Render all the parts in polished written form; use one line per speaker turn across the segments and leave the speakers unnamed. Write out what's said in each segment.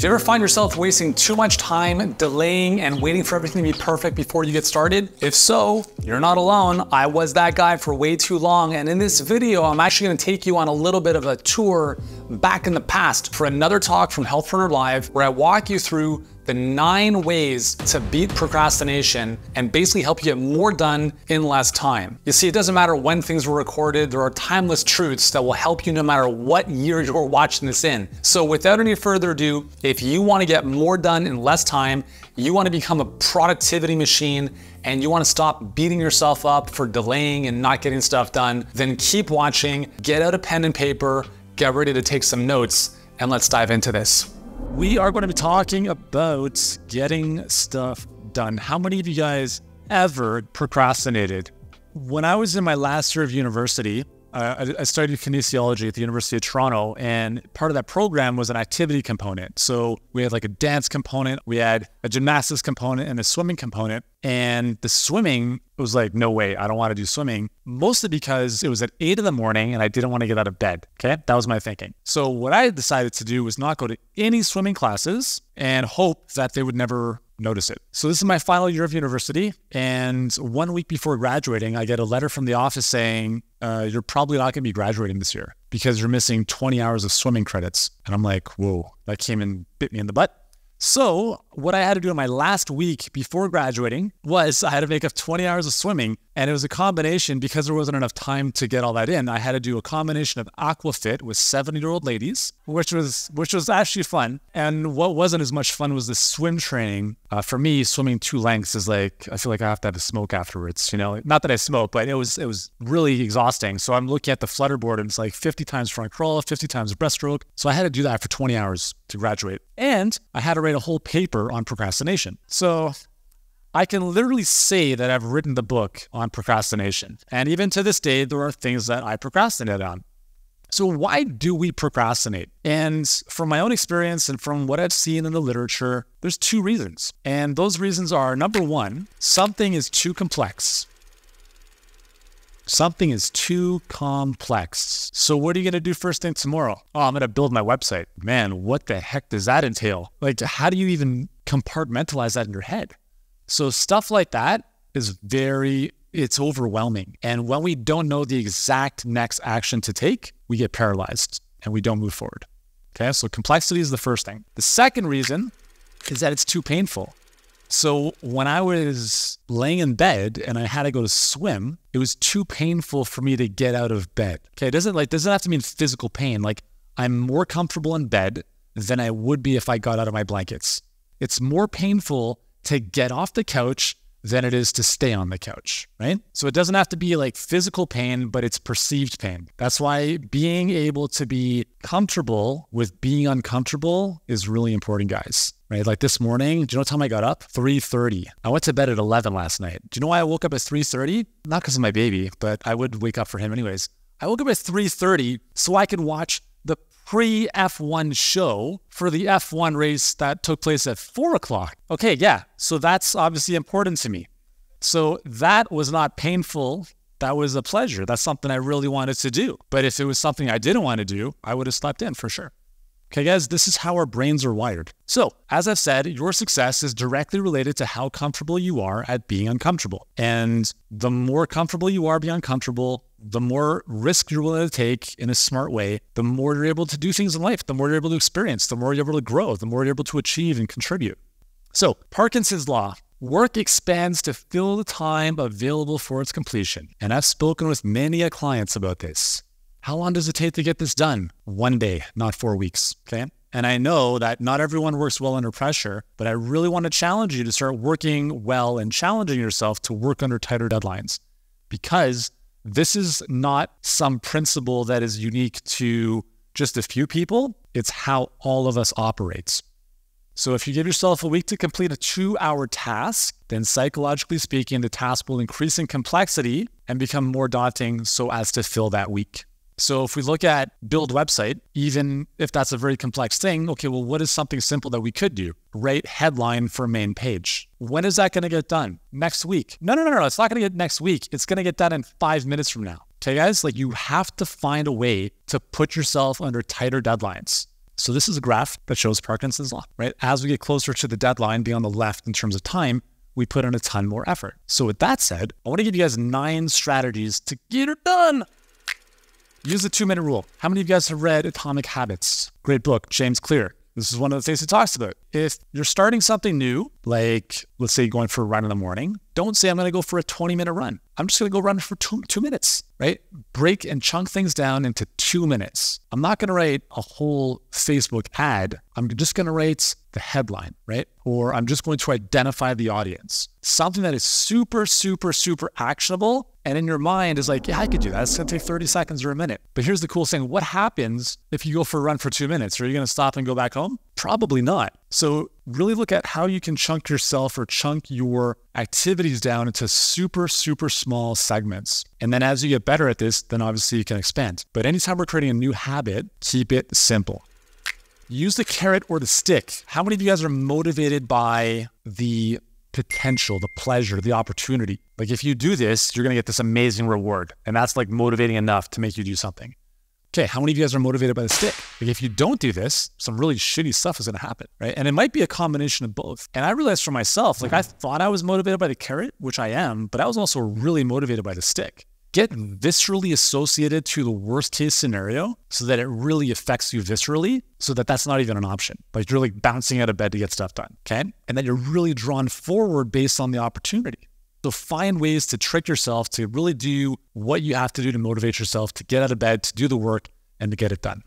Do you ever find yourself wasting too much time, delaying and waiting for everything to be perfect before you get started? If so, you're not alone. I was that guy for way too long. And in this video, I'm actually gonna take you on a little bit of a tour back in the past for another talk from Healthpreneur Live, where I walk you through the 9 ways to beat procrastination and basically help you get more done in less time. You see, it doesn't matter when things were recorded, there are timeless truths that will help you no matter what year you're watching this in. So without any further ado, if you want to get more done in less time, you want to become a productivity machine, and you want to stop beating yourself up for delaying and not getting stuff done, then keep watching, get out a pen and paper, get ready to take some notes, and let's dive into this. We are going to be talking about getting stuff done. How many of you guys ever procrastinated? When I was in my last year of university, I studied kinesiology at the University of Toronto, and part of that program was an activity component. So we had like a dance component, we had a gymnastics component, and a swimming component. And the swimming was like, no way, I don't want to do swimming, mostly because it was at 8 in the morning and I didn't want to get out of bed. Okay, that was my thinking. So what I decided to do was not go to any swimming classes and hope that they would never notice it. So this is my final year of university, and 1 week before graduating, I get a letter from the office saying, you're probably not going to be graduating this year because you're missing 20 hours of swimming credits. And I'm like, whoa, that came and bit me in the butt. So what I had to do in my last week before graduating was I had to make up 20 hours of swimming, and it was a combination, because there wasn't enough time to get all that in. I had to do a combination of aquafit with 70-year-old ladies, which was actually fun. And what wasn't as much fun was the swim training. For me, swimming 2 lengths is like, I feel like I have to have a smoke afterwards, you know, not that I smoke, but it was really exhausting. So I'm looking at the flutter board and it's like 50 times front crawl, 50 times breaststroke. So I had to do that for 20 hours to graduate. And I had to write a whole paper on procrastination. So I can literally say that I've written the book on procrastination. And even to this day, there are things that I procrastinate on. So why do we procrastinate? And from my own experience and from what I've seen in the literature, there's 2 reasons. And those reasons are, number 1, something is too complex. Something is too complex. So what are you going to do first thing tomorrow? Oh, I'm going to build my website. Man, what the heck does that entail? Like, how do you even compartmentalize that in your head? So stuff like that is it's overwhelming. And when we don't know the exact next action to take, we get paralyzed and we don't move forward. Okay, so complexity is the first thing. The second reason is that it's too painful. So when I was laying in bed and I had to go to swim, it was too painful for me to get out of bed. Okay, it doesn't have to mean physical pain. Like, I'm more comfortable in bed than I would be if I got out of my blankets. It's more painful to get off the couch than it is to stay on the couch, right? So it doesn't have to be like physical pain, but it's perceived pain. That's why being able to be comfortable with being uncomfortable is really important, guys, right? Like this morning, do you know what time I got up? 3:30. I went to bed at 11 last night. Do you know why I woke up at 3:30? Not because of my baby, but I would wake up for him anyways. I woke up at 3:30 so I could watch the pre-F1 show for the F1 race that took place at 4 o'clock. Okay, yeah, so that's obviously important to me. So that was not painful. That was a pleasure. That's something I really wanted to do. But if it was something I didn't want to do, I would have slept in for sure. Okay, guys, this is how our brains are wired. So, as I've said, your success is directly related to how comfortable you are at being uncomfortable. And the more comfortable you are being uncomfortable, the more risk you're willing to take in a smart way, the more you're able to do things in life, the more you're able to experience, the more you're able to grow, the more you're able to achieve and contribute. So, Parkinson's law. Work expands to fill the time available for its completion. And I've spoken with many clients about this. How long does it take to get this done? 1 day, not 4 weeks, okay? And I know that not everyone works well under pressure, but I really want to challenge you to start working well and challenging yourself to work under tighter deadlines, because this is not some principle that is unique to just a few people. It's how all of us operates. So if you give yourself a week to complete a 2-hour task, then psychologically speaking, the task will increase in complexity and become more daunting so as to fill that week. So if we look at build website, even if that's a very complex thing, okay, well, what is something simple that we could do? Write headline for main page. When is that going to get done? Next week. No. It's not going to get next week. It's going to get done in 5 minutes from now. Okay, guys, like you have to find a way to put yourself under tighter deadlines. So this is a graph that shows Parkinson's law, right? As we get closer to the deadline, being on the left in terms of time, we put in a ton more effort. So with that said, I want to give you guys 9 strategies to get it done. Use the 2-minute rule. How many of you guys have read Atomic Habits? Great book, James Clear. This is one of the things he talks about. If you're starting something new, like let's say going for a run in the morning, don't say I'm going to go for a 20-minute run. I'm just going to go run for two minutes, right? Break and chunk things down into 2 minutes. I'm not going to write a whole Facebook ad. I'm just going to write the headline, right? Or I'm just going to identify the audience. Something that is super, super, super actionable. And in your mind is like, yeah, I could do that. It's going to take 30 seconds or a minute. But here's the cool thing. What happens if you go for a run for 2 minutes? Are you going to stop and go back home? Probably not. So really look at how you can chunk yourself or chunk your activities down into super, super small segments. And then as you get better at this, then obviously you can expand. But anytime we're creating a new habit, keep it simple. Use the carrot or the stick. How many of you guys are motivated by the potential, the pleasure, the opportunity? Like if you do this, you're going to get this amazing reward. And that's like motivating enough to make you do something. Okay, how many of you guys are motivated by the stick? Like if you don't do this, some really shitty stuff is going to happen, right? And it might be a combination of both. And I realized for myself, like I thought I was motivated by the carrot, which I am, but I was also really motivated by the stick. Get viscerally associated to the worst case scenario so that it really affects you viscerally so that that's not even an option. Like you're like bouncing out of bed to get stuff done, okay? And then you're really drawn forward based on the opportunity. So find ways to trick yourself to really do what you have to do to motivate yourself to get out of bed, to do the work, and to get it done.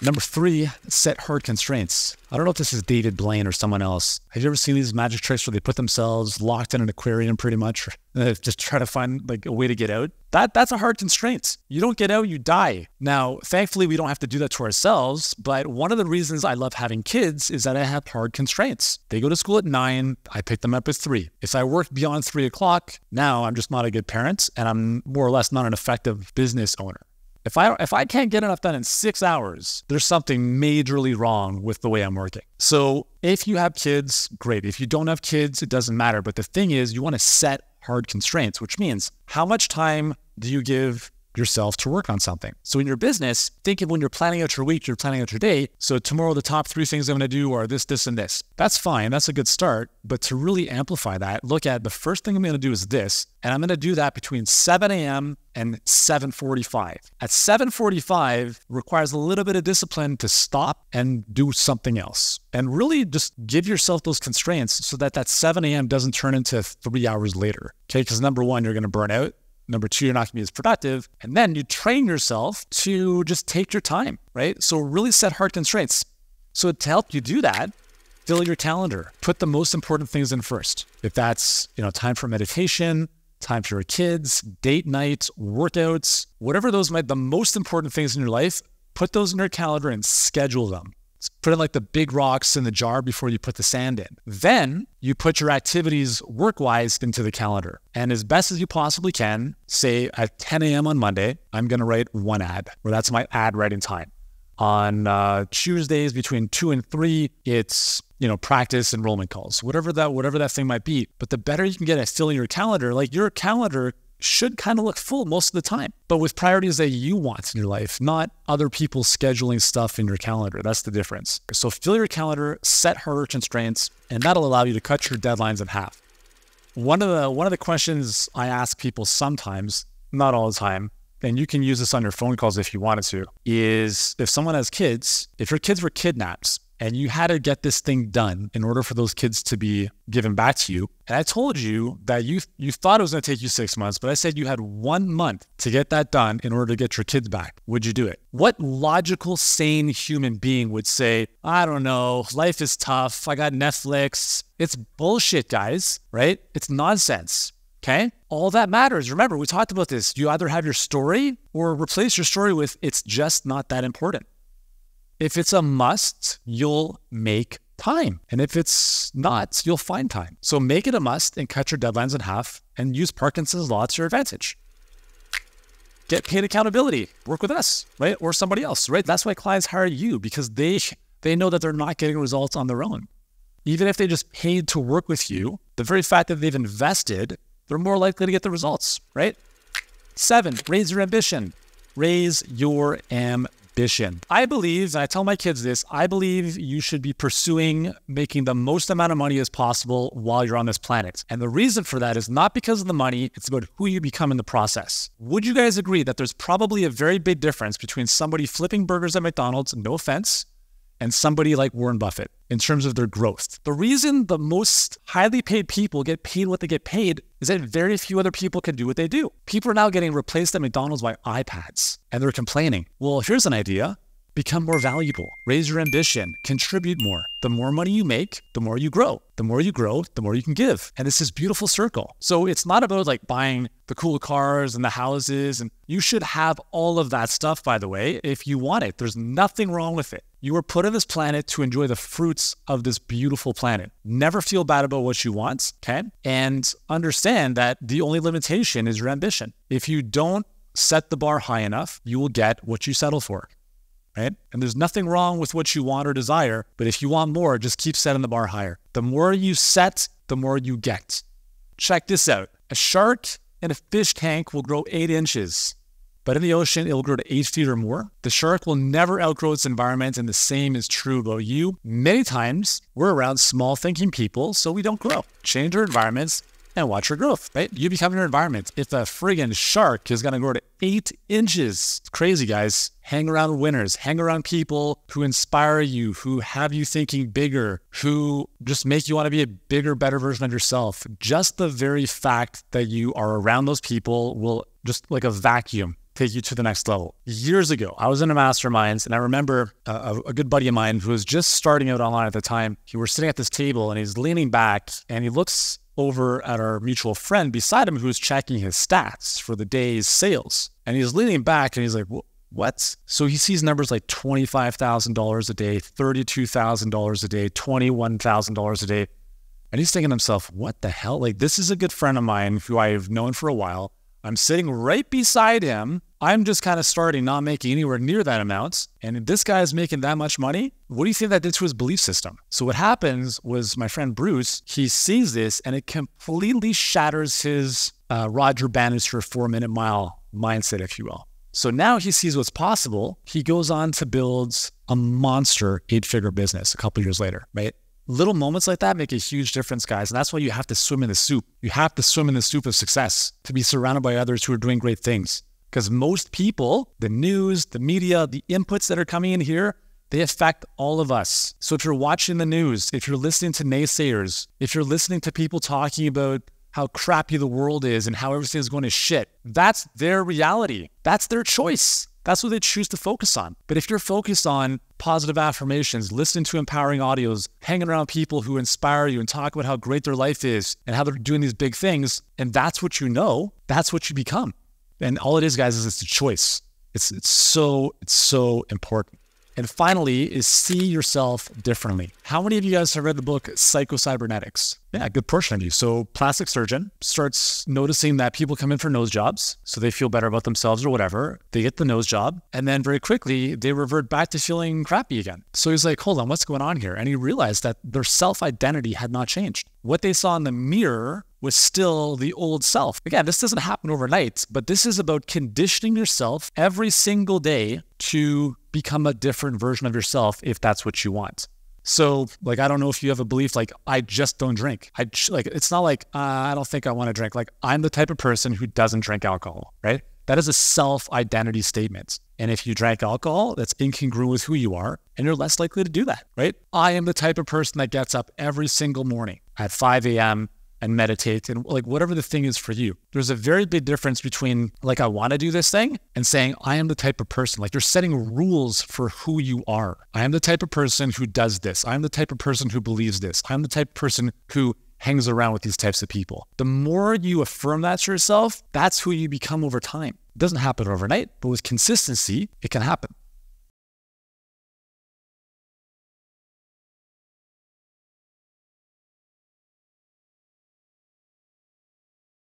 Number 3, set hard constraints. I don't know if this is David Blaine or someone else. Have you ever seen these magic tricks where they put themselves locked in an aquarium pretty much, or just try to find like a way to get out? That's a hard constraint. You don't get out, you die. Now, thankfully, we don't have to do that to ourselves, but one of the reasons I love having kids is that I have hard constraints. They go to school at 9, I pick them up at 3. If I work beyond 3 o'clock, now I'm just not a good parent, and I'm more or less not an effective business owner. If I can't get enough done in 6 hours, there's something majorly wrong with the way I'm working. So if you have kids, great. If you don't have kids, it doesn't matter. But the thing is, you want to set hard constraints, which means how much time do you give yourself to work on something? So in your business, think of when you're planning out your week, you're planning out your day. So tomorrow, the top 3 things I'm going to do are this, this, and this. That's fine. That's a good start. But to really amplify that, look at the first thing I'm going to do is this. And I'm going to do that between 7 a.m. and 7:45. At 7:45 requires a little bit of discipline to stop and do something else. And really just give yourself those constraints so that 7 a.m. doesn't turn into 3 hours later. Okay, because number 1, you're going to burn out. Number 2, you're not going to be as productive. And then you train yourself to just take your time, right? So really set hard constraints. So to help you do that, fill your calendar. Put the most important things in first. If that's, time for meditation, time for your kids, date night, workouts, whatever those might, the most important things in your life, put those in your calendar and schedule them. Put in like the big rocks in the jar before you put the sand in. Then you put your activities work-wise into the calendar. And as best as you possibly can, say at 10 a.m. on Monday, I'm going to write 1 ad, or that's my ad writing time. On Tuesdays between 2 and 3, it's, practice enrollment calls, whatever that thing might be. But the better you can get at filling your calendar, like your calendar should kind of look full most of the time, but with priorities that you want in your life, not other people scheduling stuff in your calendar. That's the difference. So fill your calendar, set harder constraints, and that'll allow you to cut your deadlines in half. One of the questions I ask people sometimes, not all the time, and you can use this on your phone calls if you wanted to, is if someone has kids, if your kids were kidnapped and you had to get this thing done in order for those kids to be given back to you, and I told you that you thought it was going to take you 6 months, but I said you had 1 month to get that done in order to get your kids back, would you do it? What logical, sane human being would say, I don't know, life is tough, I got Netflix? It's bullshit, guys, right? It's nonsense. Okay? All that matters. Remember, we talked about this. You either have your story or replace your story with, it's just not that important. If it's a must, you'll make time. And if it's not, you'll find time. So make it a must and cut your deadlines in half and use Parkinson's law to your advantage. Get paid accountability. Work with us, right? Or somebody else, right? That's why clients hire you, because they know that they're not getting results on their own. Even if they just paid to work with you, the very fact that they've invested, they're more likely to get the results, right? 7, raise your ambition. Raise your ambition. ambition. I believe, and I tell my kids this, I believe you should be pursuing making the most amount of money as possible while you're on this planet. And the reason for that is not because of the money, it's about who you become in the process. Would you guys agree that there's probably a very big difference between somebody flipping burgers at McDonald's, no offense, and somebody like Warren Buffett in terms of their growth? The reason the most highly paid people get paid what they get paid is that very few other people can do what they do. People are now getting replaced at McDonald's by iPads, and they're complaining. Well, here's an idea. Become more valuable, raise your ambition, contribute more. The more money you make, the more you grow. The more you grow, the more you can give. And it's this beautiful circle. So it's not about like buying the cool cars and the houses. And you should have all of that stuff, by the way, if you want it. There's nothing wrong with it. You were put on this planet to enjoy the fruits of this beautiful planet. Never feel bad about what you want, okay? And understand that the only limitation is your ambition. If you don't set the bar high enough, you will get what you settle for. Right? And there's nothing wrong with what you want or desire, but if you want more, just keep setting the bar higher. The more you set, the more you get. Check this out. A shark in a fish tank will grow 8 inches, but in the ocean, it will grow to 8 feet or more. The shark will never outgrow its environment, and the same is true about you. Many times, we're around small thinking people, so we don't grow. Change our environments and watch your growth, right? You become your environment. If a friggin' shark is gonna grow to 8 inches, it's crazy, guys. Hang around winners, hang around people who inspire you, who have you thinking bigger, who just make you wanna be a bigger, better version of yourself. Just the very fact that you are around those people will just like a vacuum take you to the next level. Years ago, I was in a mastermind, and I remember a good buddy of mine who was just starting out online at the time. He was sitting at this table and he's leaning back and he looks over at our mutual friend beside him who's checking his stats for the day's sales. And he's leaning back and he's like, what? So he sees numbers like $25,000 a day, $32,000 a day, $21,000 a day. And he's thinking to himself, what the hell? Like, this is a good friend of mine who I've known for a while. I'm sitting right beside him. I'm just kind of starting, not making anywhere near that amount. And this guy is making that much money. What do you think that did to his belief system? So what happens was my friend Bruce, he sees this and it completely shatters his Roger Bannister 4-minute mile mindset, if you will. So now he sees what's possible. He goes on to build a monster 8-figure business a couple years later, right? Little moments like that make a huge difference, guys. And that's why you have to swim in the soup. You have to swim in the soup of success to be surrounded by others who are doing great things. Because most people, the news, the media, the inputs that are coming in here, they affect all of us. So if you're watching the news, if you're listening to naysayers, if you're listening to people talking about how crappy the world is and how everything is going to shit, that's their reality. That's their choice. That's what they choose to focus on. But if you're focused on positive affirmations, listening to empowering audios, hanging around people who inspire you and talk about how great their life is and how they're doing these big things, and that's what you know, that's what you become. And all it is, guys, is it's a choice. It's so important. And finally is see yourself differently. How many of you guys have read the book Psycho-Cybernetics? Yeah, a good portion of you. So plastic surgeon starts noticing that people come in for nose jobs, so they feel better about themselves or whatever. They get the nose job, and then very quickly, they revert back to feeling crappy again. So he's like, hold on, what's going on here? And he realized that their self-identity had not changed. What they saw in the mirror was still the old self. Again, this doesn't happen overnight, but this is about conditioning yourself every single day to become a different version of yourself if that's what you want. So, like, I don't know if you have a belief like, I just don't drink. It's not like, I don't think I want to drink. Like, I'm the type of person who doesn't drink alcohol, right? That is a self-identity statement. And if you drank alcohol, that's incongruent with who you are, and you're less likely to do that, right? I am the type of person that gets up every single morning at 5 a.m., and meditate and like whatever the thing is for you. There's a very big difference between like, I want to do this thing and saying, I am the type of person, like you're setting rules for who you are. I am the type of person who does this. I'm the type of person who believes this. I'm the type of person who hangs around with these types of people. The more you affirm that to yourself, that's who you become over time. It doesn't happen overnight, but with consistency, it can happen.